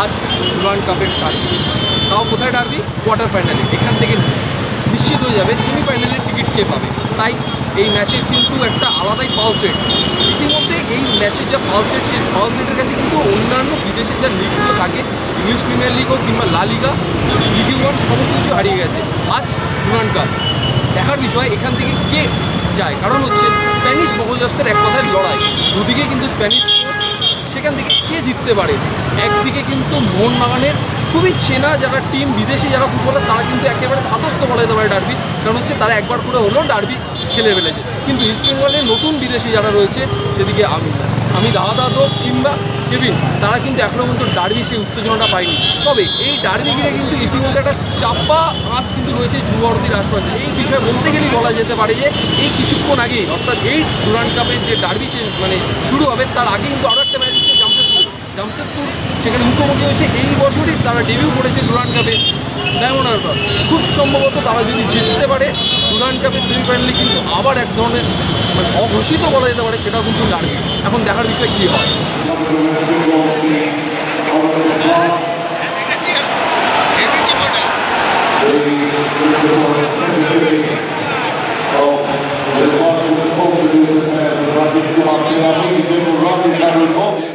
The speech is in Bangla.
আজ ডুরান্ড কাপের ডার্বি, তাও কোথায় ডার্বি? কোয়ার্টার ফাইনালে। এখান থেকে নিশ্চিত হয়ে যাবে সেমিফাইনালের টিকিট কে পাবে। তাই এই ম্যাচের কিন্তু একটা আলাদাই পালসেট। ইতিমধ্যে এই ম্যাচের যা পালসেট, সেই পালসেটের কাছে কিন্তু অন্যান্য বিদেশের যা লিগগুলো থাকে, ইংলিশ প্রিমিয়ার লিগ হোক কিংবা লা লিগা, লিগ ওয়ান, সমস্ত কিছু হারিয়ে গেছে। আজ ডুরান্ড কাপ দেখার বিষয় এখান থেকে কে যায়, কারণ হচ্ছে স্প্যানিশ মগজস্তের এক কথায় লড়াই, দুদিকে কিন্তু স্প্যানিশ, সেখান থেকে কে জিততে পারে। একদিকে কিন্তু মোহনবাগানের খুবই চেনা যারা টিম, বিদেশি যারা ফুটবলার, তারা কিন্তু একেবারে ধাতস্থ বলা যেতে পারে ডার্বি, কারণ হচ্ছে তারা একবার করে হলেও ডার্বি খেলে ফেলেছে। কিন্তু ইস্ট বেঙ্গলের নতুন বিদেশি যারা রয়েছে, সেদিকে আমি দাদা কিংবা কেভিন, তারা কিন্তু এখনও পর্যন্ত ডার্বি সেই উত্তেজনাটা পায়নি। তবে এই ডার্বি ঘিরে কিন্তু ইতিমধ্যে একটা চাপা আঁচ কিন্তু রয়েছে যুবভারতীর আশপাশে। এই বিষয়ে বলতে গেলেই বলা যেতে পারে যে এই কিছুক্ষণ আগেই, অর্থাৎ এই ডুরান্ড কাপের যে ডার্বি মানে শুরু হবে, তার আগে কিন্তু আরও একটা ম্যাচ হচ্ছে জামশেদপুর, সেখানে মুখোমুখি হয়েছে। এই বছরই তারা ডেবিউ করেছে ডুরান্ড কাপে ডায়মন্ড হারবার। খুব সম্ভবত তারা যদি জিততে পারে ডুরান্ড কাপের সেমিফাইনালে, কিন্তু আবার এক ধরনের মানে অঘোষিত বলা যেতে পারে, সেটাও কিন্তু ডার্বি। এখন দেখার বিষয় কী হয়। Rugby